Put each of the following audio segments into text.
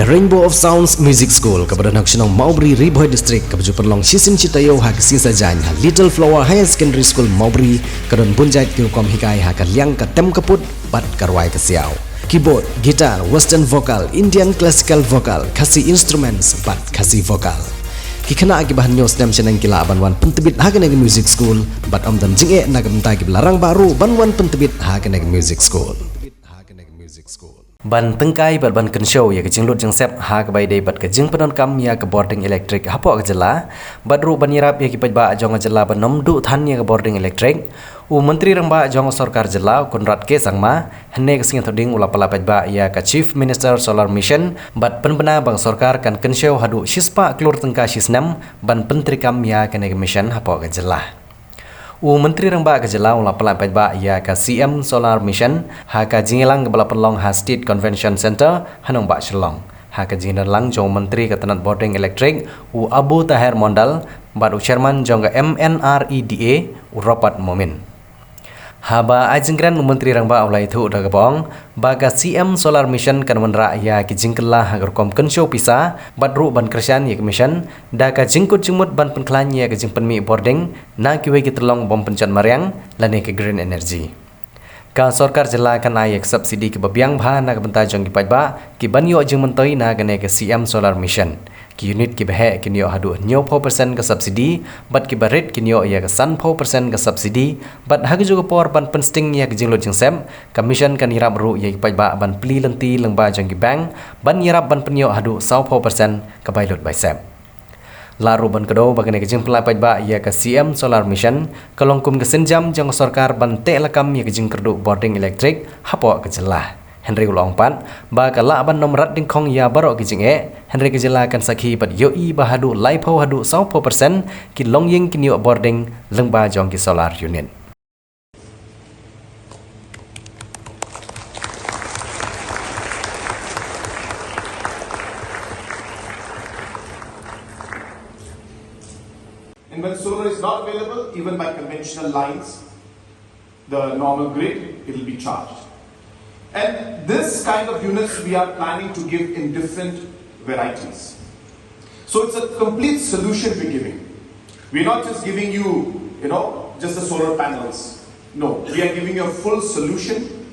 Rainbow of Sounds Music School kepada nak senang Maubri Riboy District kepada perlong sisim citayo hak sisa jan Little Flower Higher Secondary School Maubri kedon bunjai tiukom hikai hak liang ka tem kaput bat karwai ke siau. Keyboard, gitar, western vocal, Indian classical vocal, kasih instruments bat kasih vocal. Kikana akibat news nem senang kila banwan pentebit hak neg music school bat amdan jinge nak bentai ki larang baru banwan pentebit hak neg music school. Ban tengkai ban kenshow ya kejing lut jeng sep ha ke baidai bat kejing penon kam ya ke boarding elektrik hapo ke jela badru banirap ya ki pajba jong jela banom du than ya ke boarding elektrik u menteri rengba jong sarkar jela Konrad K Sangma hene ke sing thoding ula pala pajba ya ke chief minister solar mission bat penbena bang sarkar kan kenshow hadu shispa klur tengka shisnam ban pentri kam ya ke mission hapo ke jela u menteri rengba ke jela ula pala pajba ya ke CM Solar Mission ha ka jingelang ke bala pelong ha State Convention Center hanong ba Shillong ha ka jingelang jong menteri ke tenat boarding elektrik u Abu Tahir Mondal bat u chairman jong ke MNREDA u Rapat Momin haba ajengran menteri rengba ulai thu da gabong baga CM Solar Mission kan menra ya ki jingkela agar kom kenshow pisa badru ban kersian ya mission da ka jingkut jingmut ban penklan ya ka jingpen mi boarding na ki we ki terlong bom pencan mariang lane ke green energy ka sarkar jela kan ayek subsidi ki babiang bha na ka benta jong ki pajba ki ban yo jing mentoi na ka ne ke CM Solar Mission ki unit ki behe ki nyo hadu 4% ke subsidi bat ki barit ki nyo ya ke 4% ke subsidi bat hag juga por ban pensting ya ke jinglo jing sem commission kan irap ru ya ki pajba ban pli lenti lengba jong ki bank ban irap ban penyo hadu 4% ke bailot by sem laru ban kedo bagane ke jing pelai pajba ya ke CM Solar Mission kalongkum ke senjam jong sarkar ban te lakam ya ke jing kerdu boarding elektrik hapo ke jelah Henry Ulongpan baga la ban nomrat ding khong ya baro ki jinge Henry ke jela kan sakhi bat yoi bahadu laipo hadu 100% ki longying ki new boarding lengba jong ki solar unit And when solar is not available even by conventional lines the normal grid it will be charged. And this kind of units we are planning to give in different varieties. So it's a complete solution we're giving. We're not just giving you, just the solar panels. No, we are giving you a full solution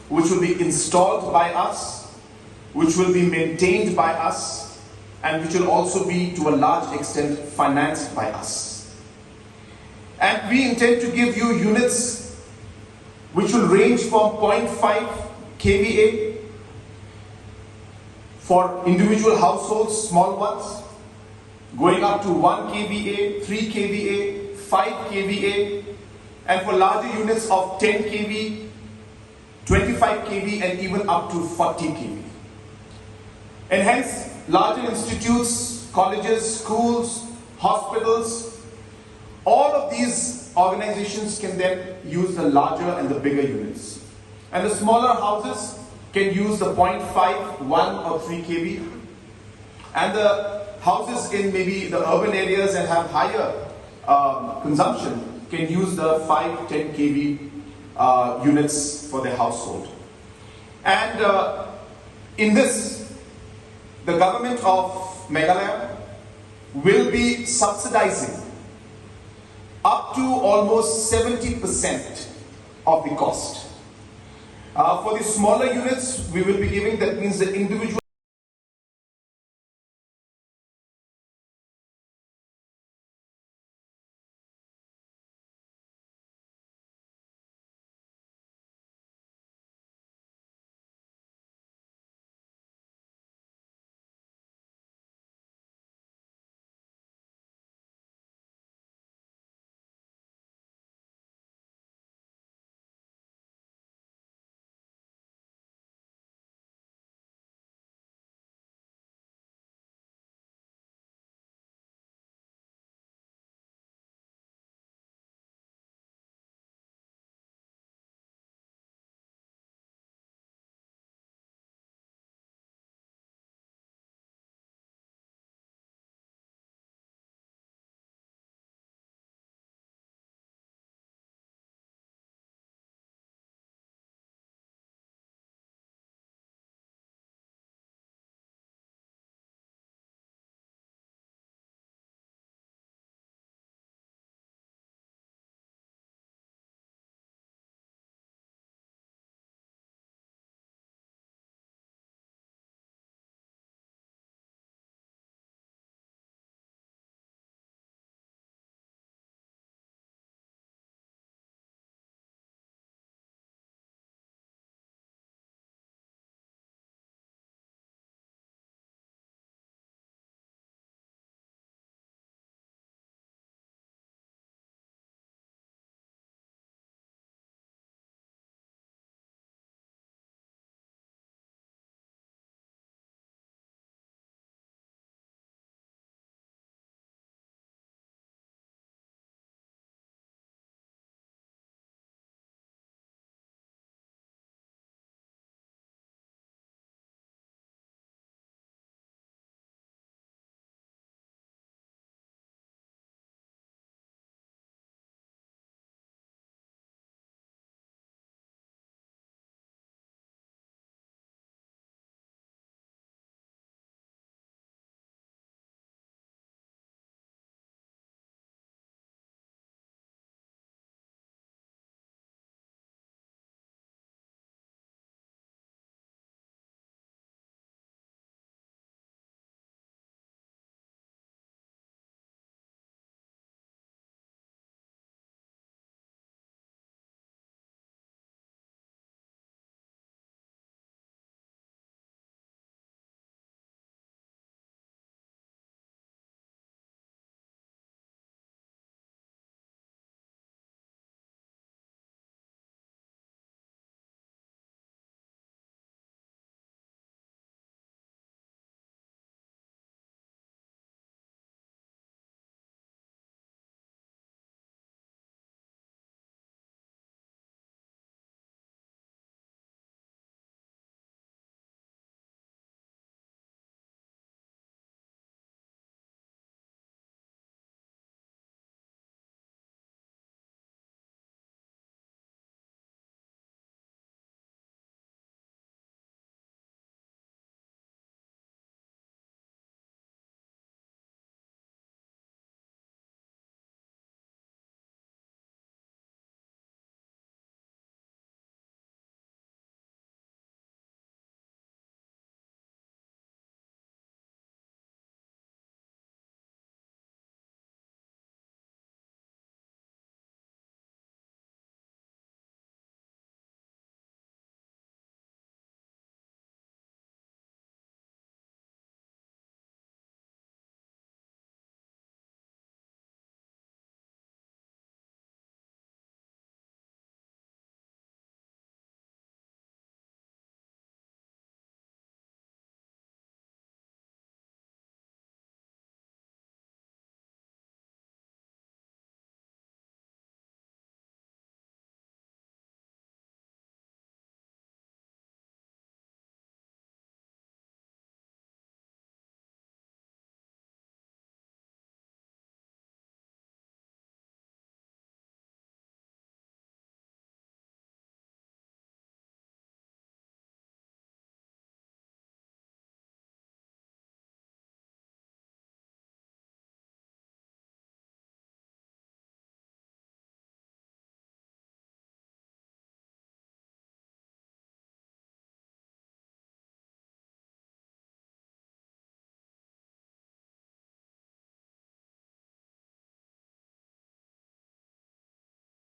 which will be installed by us, which will be maintained by us, and which will also be to a large extent financed by us. And we intend to give you units which will range from 0.5 kVA for individual households, small ones, going up to 1 kVA, 3 kVA, 5 kVA, and for larger units of 10 kV, 25 kV, and even up to 40 kV. And hence, larger institutes, colleges, schools, hospitals, all of these organizations can then use the larger and the bigger units. And the smaller houses can use the 0.5, 1 or 3 kV. And the houses in maybe the urban areas that have higher consumption can use the 5, 10 kV units for their household. And in this, the government of Meghalaya will be subsidizing up to almost 70% of the cost. For the smaller units, we will be giving, that means the individual